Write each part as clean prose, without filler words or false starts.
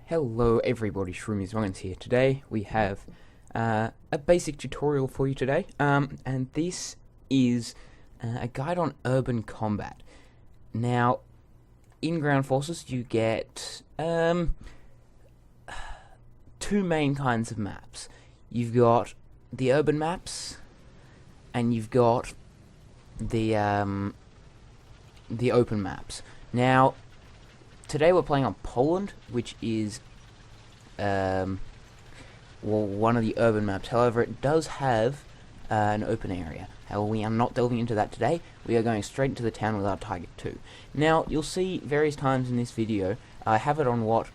Hello everybody, Shroomies here. Today we have a basic tutorial for you today, and this is a guide on urban combat. Now, in Ground Forces you get two main kinds of maps. You've got the urban maps, and you've got the open maps. Now, today we're playing on Poland, which is one of the urban maps. However, it does have an open area. However, we are not delving into that today. We are going straight into the town with our Tiger 2. Now, you'll see various times in this video, I have it on what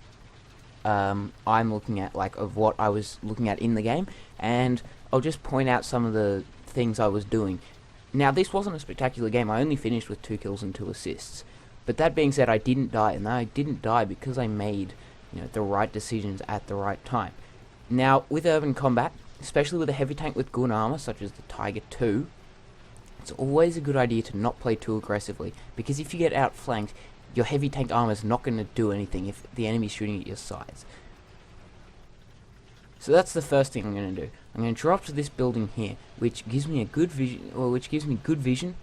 I'm looking at, like of what I was looking at in the game, and I'll just point out some of the things I was doing. Now, this wasn't a spectacular game. I only finished with 2 kills and 2 assists. But that being said, I didn't die, and I didn't die because I made, the right decisions at the right time. Now, with urban combat, especially with a heavy tank with good armor, such as the Tiger 2, it's always a good idea to not play too aggressively, because if you get outflanked, your heavy tank armor is not going to do anything if the enemy's shooting at your sides. So that's the first thing I'm going to do. I'm going to drop to this building here, which gives me a good vision,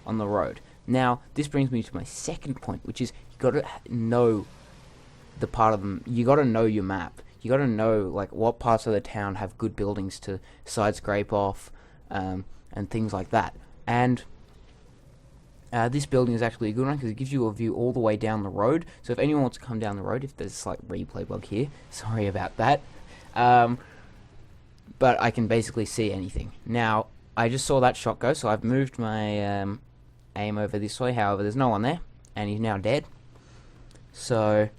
on the road. Now, this brings me to my second point, which is you got to know the part of them. You got to know your map. You got to know like what parts of the town have good buildings to side scrape off, and things like that. And this building is actually a good one because it gives you a view all the way down the road. So if anyone wants to come down the road, if there's a slight replay bug here, sorry about that. But I can basically see anything. Now, I just saw that shot go, so I've moved my aim over this way. However, there's no one there, and he's now dead. So,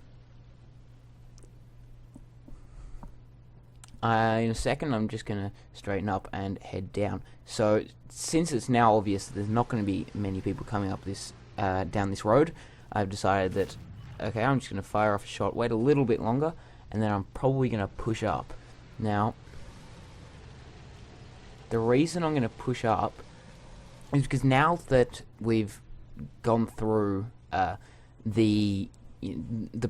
in a second, I'm just going to straighten up and head down. So, since it's now obvious that there's not going to be many people coming up this down this road, I've decided that, okay, I'm just going to fire off a shot, wait a little bit longer, and then I'm probably going to push up. Now, the reason I'm going to push up is because now that we've gone through the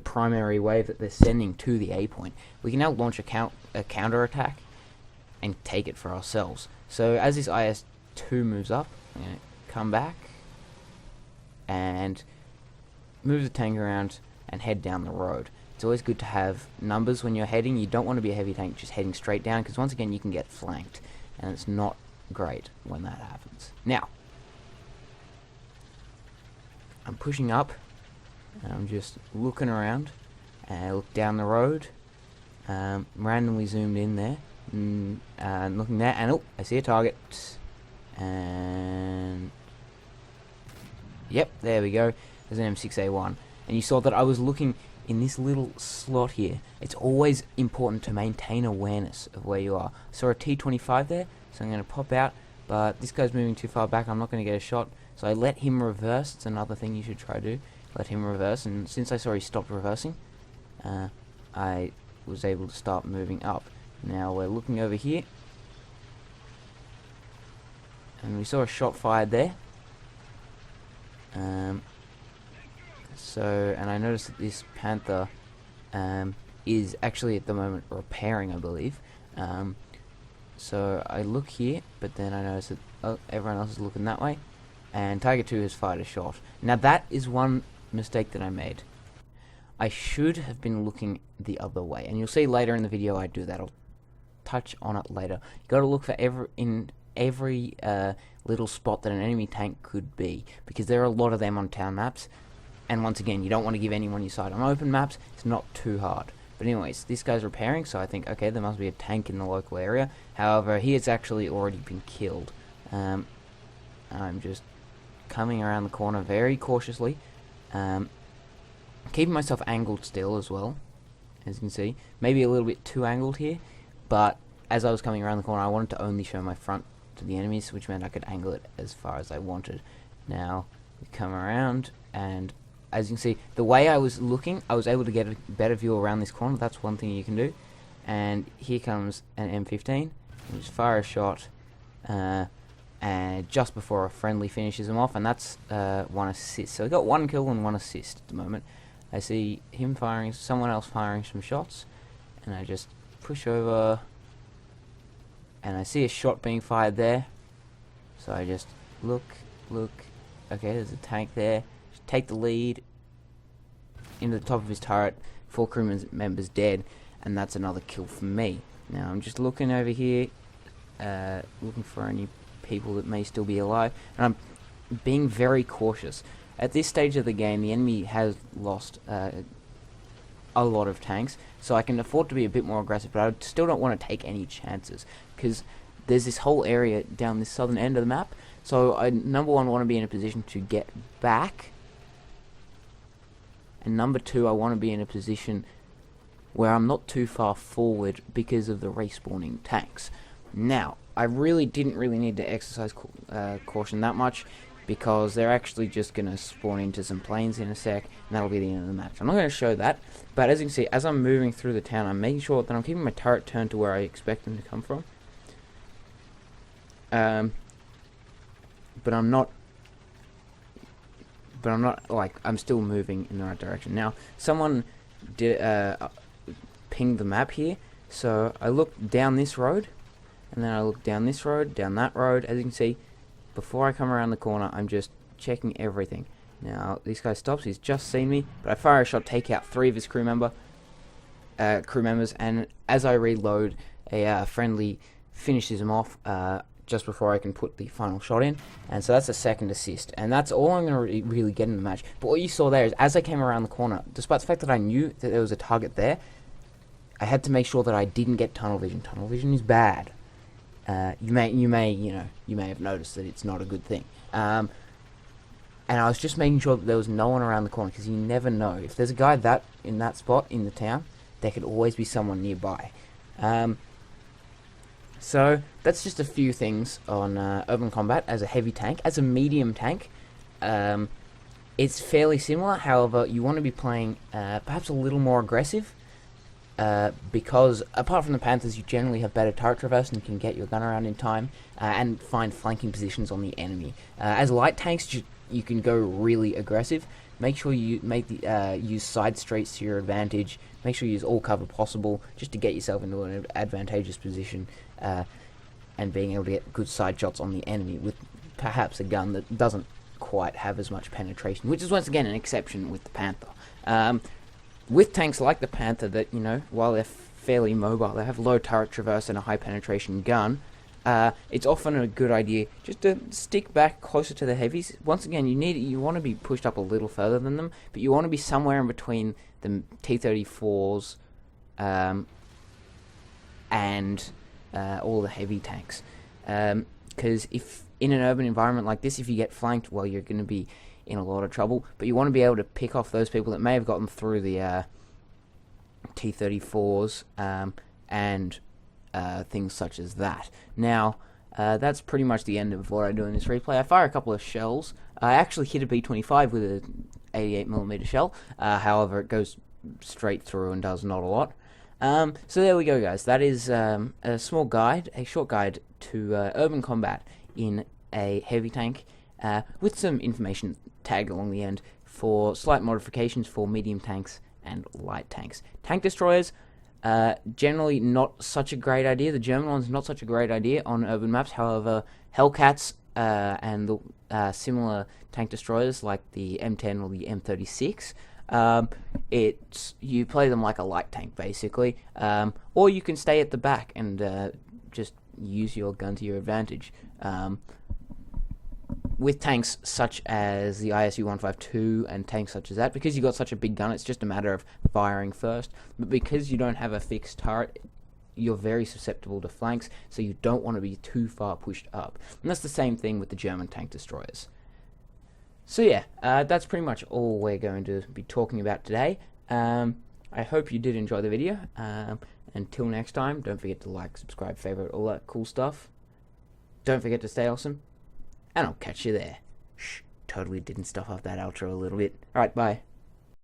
primary wave that they're sending to the A point, we can now launch a counter attack and take it for ourselves. So as this IS-2 moves up, I'm going to come back and move the tank around and head down the road. It's always good to have numbers when you're heading. You don't want to be a heavy tank just heading straight down, because once again you can get flanked, and it's not great when that happens. Now, I'm pushing up, and I'm just looking around, and I look down the road, randomly zoomed in there, and looking there, and oh, I see a target, and yep, there we go, there's an M6A1, and you saw that I was looking in this little slot here. It's always important to maintain awareness of where you are. I saw a T-25 there, so I'm going to pop out, but this guy's moving too far back, I'm not going to get a shot, so I let him reverse. It's another thing you should try to do, let him reverse, and since I saw he stopped reversing, I was able to start moving up. Now we're looking over here, and we saw a shot fired there. And I noticed that this Panther is actually at the moment repairing, I believe. So I look here, but then I notice that everyone else is looking that way, and Tiger 2 has fired a shot. Now that is one mistake that I made. I should have been looking the other way, and you'll see later in the video I do that. I'll touch on it later. You got to look for every little spot that an enemy tank could be, because there are a lot of them on town maps. And once again, you don't want to give anyone your side. On open maps, it's not too hard. But anyways, this guy's repairing, so I think, okay, there must be a tank in the local area. However, he has actually already been killed. I'm just coming around the corner very cautiously. Keeping myself angled still as well, as you can see. Maybe a little bit too angled here, but as I was coming around the corner, I wanted to only show my front to the enemies, which meant I could angle it as far as I wanted. Now, we come around, and as you can see, the way I was looking, I was able to get a better view around this corner. That's one thing you can do. And here comes an M15. You just fire a shot, and just before a friendly finishes him off, and that's 1 assist. So I got 1 kill and 1 assist at the moment. I see him firing, someone else firing some shots, and I just push over, and I see a shot being fired there. So I just look. Okay, there's a tank there. Just take the lead into the top of his turret. 4 crew members dead, and that's another kill for me. Now I'm just looking over here, looking for any people that may still be alive, and I'm being very cautious. At this stage of the game, the enemy has lost a lot of tanks, so I can afford to be a bit more aggressive, but I still don't want to take any chances, because there's this whole area down this southern end of the map, so I, number one, want to be in a position to get back, and number two, I want to be in a position where I'm not too far forward because of the respawning tanks. Now, I really didn't need to exercise caution that much, because they're actually just going to spawn into some planes in a sec, and that'll be the end of the match. I'm not going to show that, but as you can see, as I'm moving through the town, I'm making sure that I'm keeping my turret turned to where I expect them to come from. But I'm not, like, I'm still moving in the right direction. Now, someone did ping the map here, so I look down this road, and then I look down this road, down that road. As you can see, before I come around the corner, I'm just checking everything. Now, this guy stops, he's just seen me, but I fire a shot, take out 3 of his crew members, and as I reload, a friendly finishes him off just before I can put the final shot in, and so that's a second assist, and that's all I'm going to really get in the match. But what you saw there is, as I came around the corner, despite the fact that I knew that there was a target there, I had to make sure that I didn't get tunnel vision. Tunnel vision is bad. You may have noticed that it's not a good thing. And I was just making sure that there was no one around the corner, because you never know. If there's a guy in that spot in the town, there could always be someone nearby. So that's just a few things on urban combat as a heavy tank. As a medium tank, it's fairly similar. However, you want to be playing perhaps a little more aggressive. Because apart from the Panthers, you generally have better turret traverse and can get your gun around in time and find flanking positions on the enemy. As light tanks, you can go really aggressive. Make sure you use side streets to your advantage. Make sure you use all cover possible just to get yourself into an advantageous position and being able to get good side shots on the enemy with perhaps a gun that doesn't quite have as much penetration, which is once again an exception with the Panther. With tanks like the Panther that, while they're fairly mobile, they have low turret traverse and a high penetration gun, it's often a good idea just to stick back closer to the heavies. Once again, you want to be pushed up a little further than them, but you want to be somewhere in between the T-34s and all the heavy tanks. Because if in an urban environment like this, if you get flanked, well, you're going to be in a lot of trouble, but you want to be able to pick off those people that may have gotten through the T-34s and things such as that. Now, that's pretty much the end of what I do in this replay. I fire a couple of shells. I actually hit a B-25 with an 88mm shell, however it goes straight through and does not a lot. So there we go, guys. That is a short guide to urban combat in a heavy tank, with some information tagged along the end for slight modifications for medium tanks and light tanks. Tank destroyers, generally not such a great idea. The German one's not such a great idea on urban maps. However, Hellcats and the similar tank destroyers like the M10 or the M36, you play them like a light tank basically, or you can stay at the back and just use your gun to your advantage. With tanks such as the ISU-152 and tanks such as that, because you've got such a big gun, it's just a matter of firing first. But because you don't have a fixed turret, you're very susceptible to flanks, so you don't want to be too far pushed up. And that's the same thing with the German tank destroyers. So yeah, that's pretty much all we're going to be talking about today. I hope you did enjoy the video. Until next time, don't forget to like, subscribe, favorite, all that cool stuff. Don't forget to stay awesome. And I'll catch you there. Shh, totally didn't stuff up that outro a little bit. Alright, bye.